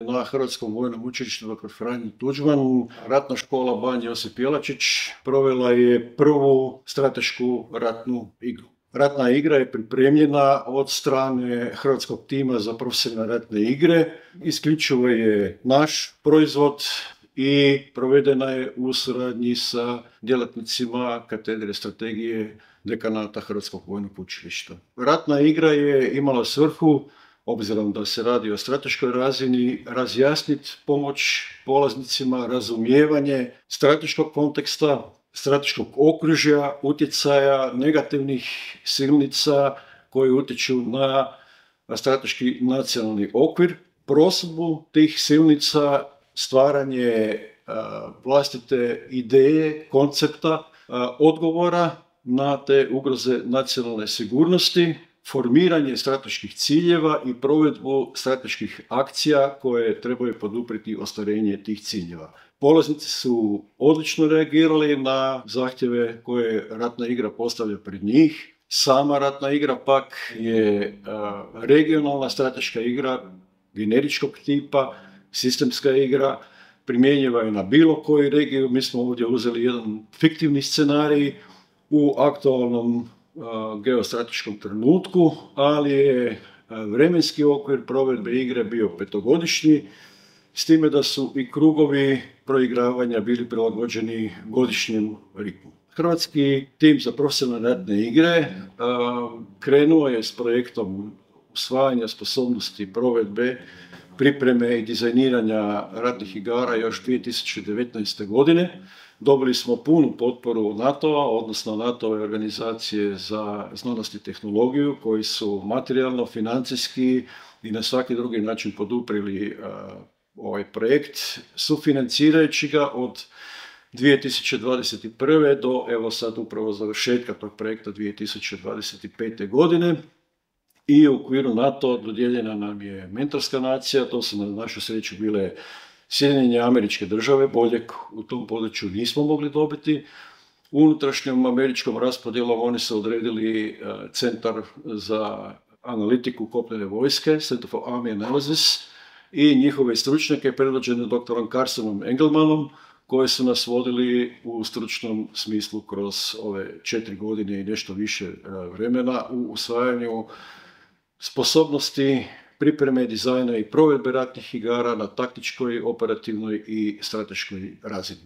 Na Hrvatskom vojnom učilištu dr. Franjo Tuđman, ratna škola Ban Josip Jelačić provela je prvu stratešku ratnu igru. Ratna igra je pripremljena od strane hrvatskog tima za profesionalne ratne igre. Isključivo je naš proizvod i provedena je u suradnji sa djelatnicima katedre strategije dekanata Hrvatskog vojnog učilišta. Ratna igra je imala svrhu, obzirom da se radi o strateškoj razini, razjasniti pomoć polaznicima, razumijevanje strateškog konteksta, strateškog okružja, utjecaja negativnih silnica koji utječu na strateški nacionalni okvir, prosudbu tih silnica, stvaranje vlastite ideje, koncepta, odgovora na te ugroze nacionalne sigurnosti, formiranje strateških ciljeva i provedbu strateških akcija koje trebaju poduprijeti ostvarenje tih ciljeva. Polaznici su odlično reagirali na zahtjeve koje ratna igra postavlja pred njih. Sama ratna igra pak je regionalna strateška igra, generičkog tipa, sistemska igra, primjenjiva je na bilo koju regiju. Mi smo ovdje uzeli jedan fiktivni scenarij u aktualnom geostrateškom trenutku, ali je vremenski okvir provedbe igre bio 5-godišnji, s time da su i krugovi proigravanja bili prilagođeni godišnjem ritmu. Hrvatski tim za profesionalne ratne igre krenuo je s projektom usvajanja sposobnosti provedbe, pripreme i dizajniranja ratnih igara još 2019. godine. Dobili smo punu potporu NATO-a, odnosno NATO-ove organizacije za znanost i tehnologiju, koji su materijalno, financijski i na svaki drugi način poduprili ovaj projekt, sufinancirajući ga od 2021. do evo sad upravo završetka tog projekta 2025. godine. I u okviru NATO dodijeljena nam je mentorska nacija, to su na našu sreću bile Sjedinjene Američke Države, boljeg u tom području nismo mogli dobiti. Unutrašnjom američkom raspodjelom oni su odredili Centar za analitiku kopnene vojske, Center for Army Analysis, i njihove stručnjake predvođene dr. Carsonom Engelmanom, koji su nas vodili u stručnom smislu kroz ove 4 godine i nešto više vremena u usvajanju sposobnosti pripreme, dizajna i provedbe ratnih igara na taktičkoj, operativnoj i strateškoj razini.